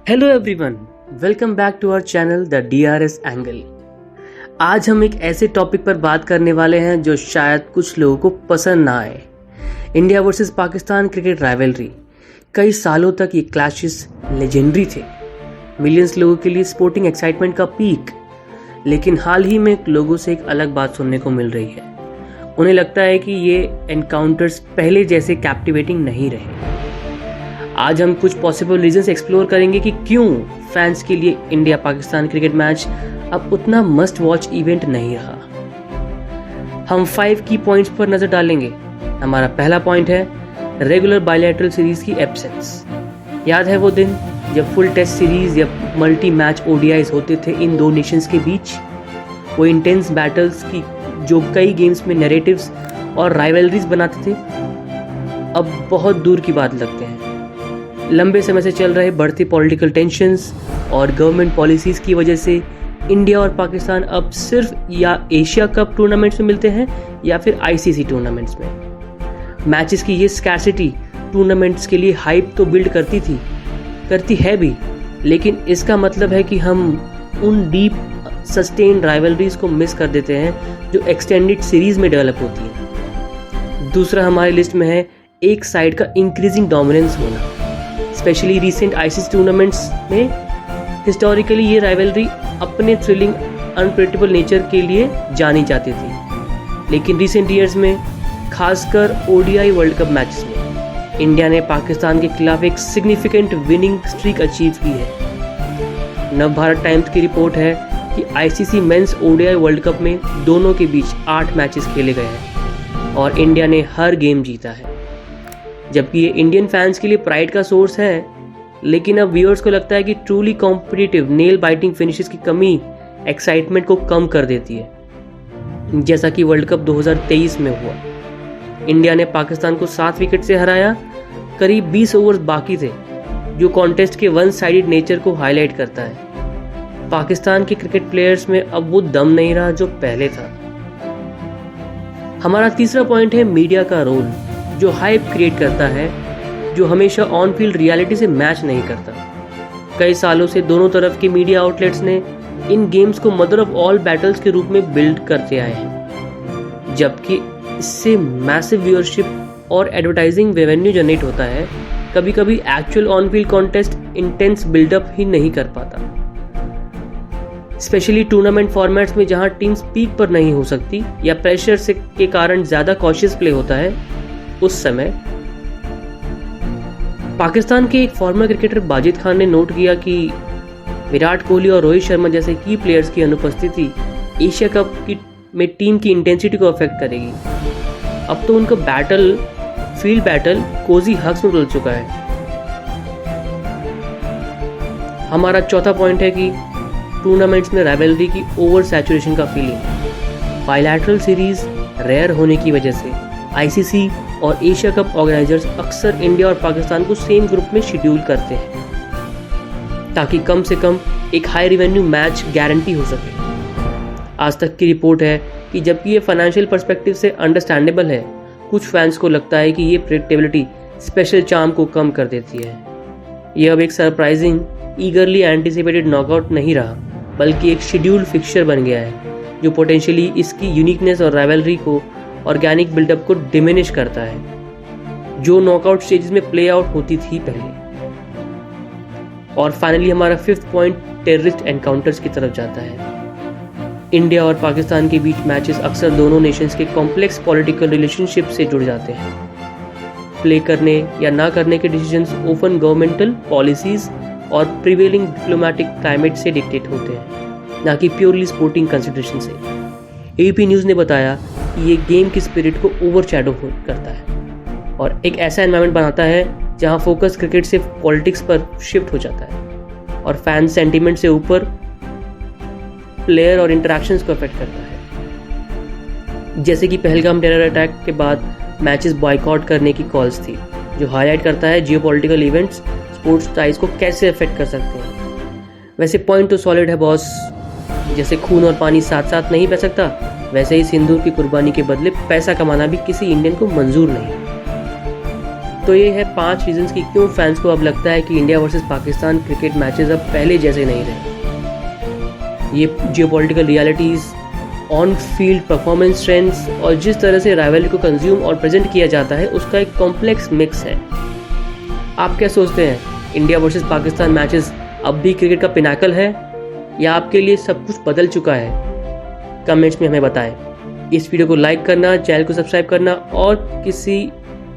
Hello everyone, welcome back to our channel the DRS angle. आज हम एक ऐसे टॉपिक पर बात करने वाले हैं जो शायद कुछ लोगों को पसंद ना आए। India versus Pakistan cricket rivalry. कई सालों तक ये क्लैशेस लेजेंडरी थे, मिलियंस लोगों के लिए स्पोर्टिंग एक्साइटमेंट का पीक। लेकिन हाल ही में लोगों से एक अलग बात सुनने को मिल रही है। उन्हें लगता है कि ये एनकाउंटर्स पहले जैसे कैप्टिवेटिंग नहीं रहे। आज हम कुछ पॉसिबल रीजंस एक्सप्लोर करेंगे कि क्यों फैंस के लिए इंडिया पाकिस्तान क्रिकेट मैच अब उतना मस्ट वॉच इवेंट नहीं रहा। हम 5 की पॉइंट्स पर नजर डालेंगे। हमारा पहला पॉइंट है रेगुलर बायलैटरल सीरीज की एब्सेंस। याद है वो दिन जब फुल टेस्ट सीरीज या मल्टी मैच ODIs होते थे इन दो नेशंस के बीच? वो इंटेंस बैटल्स की जो कई गेम्स में नैरेटिव्स और राइवलरीज बनाते थे, अब बहुत दूर की बात लगते हैं। लंबे समय से चल रहे बढ़ती पॉलिटिकल टेंशन्स और गवर्नमेंट पॉलिसीज़ की वजह से इंडिया और पाकिस्तान अब सिर्फ या एशिया कप टूर्नामेंट्स में मिलते हैं या फिर ICC टूर्नामेंट्स में। मैचेस की ये स्कैर्सिटी टूर्नामेंट्स के लिए हाइप तो बिल्ड करती है भी, लेकिन इसका मतलब है कि हम उन डीप सस्टेन्ड राइवलरीज को मिस कर देते हैं जो एक्सटेंडेड सीरीज में डेवलप होती है। दूसरा हमारी लिस्ट में है एक साइड का इंक्रीजिंग डोमिनेंस होना। स्पेशली रिसेंट ICC टूर्नामेंट्स में हिस्टोरिकली ये राइवलरी अपने थ्रिलिंग अनप्रेडिक्टेबल नेचर के लिए जानी जाती थी, लेकिन रिसेंट ईयर्स में खासकर ODI वर्ल्ड कप मैचेस में इंडिया ने पाकिस्तान के खिलाफ एक सिग्निफिकेंट विनिंग स्ट्रीक अचीव की है। नवभारत टाइम्स की रिपोर्ट है कि ICC men's ODI world cup में दोनों के बीच 8 मैचेस खेले गए हैं और इंडिया ने हर गेम जीता है। जबकि ये इंडियन फैंस के लिए प्राइड का सोर्स है, लेकिन अब व्यूअर्स को लगता है कि truly competitive nail biting finishes की कमी एक्साइटमेंट को कम कर देती है। जैसा कि वर्ल्ड कप 2023 में हुआ, इंडिया ने पाकिस्तान को 7 विकेट से हराया। करीब 20 ओवर्स बाकी थे, जो कॉन्टेस्ट के वन साइडेड नेचर को हाईलाइट करता है। पाकिस्तान के क्रिकेट प्लेयर्स में अब वो दम नहीं रहा जो पहले था। हमारा तीसरा पॉइंट है मीडिया का रोल, जो हाइप क्रिएट करता है, जो हमेशा ऑन फील्ड रियलिटी से मैच नहीं करता। कई सालों से दोनों तरफ के मीडिया आउटलेट्स ने इन गेम्स को मदर ऑफ ऑल बैटल्स के रूप में बिल्ड करते आए हैं, जबकि इससे मैसिव व्यूअरशिप और एडवर्टाइजिंग रेवेन्यू जनरेट होता है। कभी कभी actual on field contest intense buildup ही नहीं कर पाता, स्पेशली टूर्नामेंट फॉर्मेट्स में जहां टीम्स पीक पर नहीं हो सकती या प्रेशर से के कारण ज्यादा कॉशियस प्ले होता है। उस समय पाकिस्तान के एक फॉर्मर क्रिकेटर बाजिद खान ने नोट किया कि विराट कोहली और रोहित शर्मा जैसे की प्लेयर्स की अनुपस्थिति एशिया कप में टीम की इंटेंसिटी को अफेक्ट करेगी। अब तो उनका फील्ड बैटल कोजी हक्स में बदल चुका है। हमारा चौथा पॉइंट है कि टूर्नामेंट्स में राइवलरी की ओवर सैचुरेशन का फीलिंग। बायलैटरल सीरीज रेयर होने की वजह से ICC और एशिया कप ऑर्गेनाइजर्स अक्सर इंडिया और पाकिस्तान को सेम ग्रुप में शेड्यूल करते हैं, ताकि कम से कम एक हाई रेवेन्यू मैच गारंटी हो सके। आज तक की रिपोर्ट है कि जबकि ये फाइनेंशियल पर्सपेक्टिव से अंडरस्टैंडेबल है, कुछ फैंस को लगता है कि ये प्रेडिक्टेबिलिटी स्पेशल चार्म को कम कर देती है। यह अब एक सरप्राइजिंग ईगरली एंटिसिपेटेड नॉकआउट नहीं रहा, बल्कि एक शेड्यूल्ड फिक्सचर बन गया है, जो पोटेंशियली इसकी यूनिकनेस और राइवलरी को ऑर्गेनिक बिल्डअप को डिमिनिश करता है, जो नॉकआउट स्टेजेस में प्ले आउट होती थी पहले। और फाइनली हमारा 5th पॉइंट टेररिस्ट एनकाउंटर्स की तरफ जाता है। इंडिया और पाकिस्तान के बीच मैचेस अक्सर दोनों नेशंस के कॉम्प्लेक्स पॉलिटिकल रिलेशनशिप से जुड़ जाते हैं। प्ले करने या ना करने के डिसीजंस ओपन गवर्नमेंटल पॉलिसीज और प्रिवेलिंग डिप्लोमेटिक क्लाइमेट से डिक्टेट होते हैं, ना कि प्योरली स्पोर्टिंग कंसिडरेशन से। AP न्यूज़ ने बताया कि ये गेम की स्पिरिट को ओवरशैडो करता है और एक ऐसा एनवायरनमेंट बनाता है जहां फोकस क्रिकेट से पॉलिटिक्स पर शिफ्ट हो जाता है और फैन सेंटीमेंट से ऊपर प्लेयर और इंटरेक्शंस को अफेक्ट करता है। जैसे कि पहलगाम टेरर अटैक के बाद मैचेस बॉयकॉट करने की कॉल्स थी, जो हाईलाइट करता है जियोपॉलिटिकल इवेंट्स स्पोर्ट्स टाइज को कैसे अफेक्ट कर सकते हैं। वैसे पॉइंट तो सॉलिड है बॉस। जैसे खून और पानी साथ साथ नहीं बह सकता, वैसे ही सिंदूर की कुर्बानी के बदले पैसा कमाना भी किसी इंडियन को मंजूर नहीं। तो ये है 5 रीजंस कि क्यों फैंस को अब लगता है कि India versus Pakistan cricket matches अब पहले जैसे नहीं रहे। ये geopolitical realities, on field performance trends और जिस तरह से राइवलरी को कंज्यूम और प्रेजेंट किया जाता है उसका एक कॉम्प्लेक्स मिक्स है। आप क्या सोचते हैं, इंडिया वर्सेस पाकिस्तान मैचेस अब भी क्रिकेट का पिनाकल है या आपके लिए सब कुछ बदल चुका है? कमेंट्स में हमें बताएं। इस वीडियो को लाइक करना, चैनल को सब्सक्राइब करना और किसी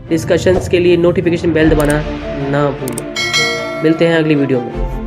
डिस्कशंस के लिए नोटिफिकेशन बेल दबाना ना भूलें। मिलते हैं अगली वीडियो में।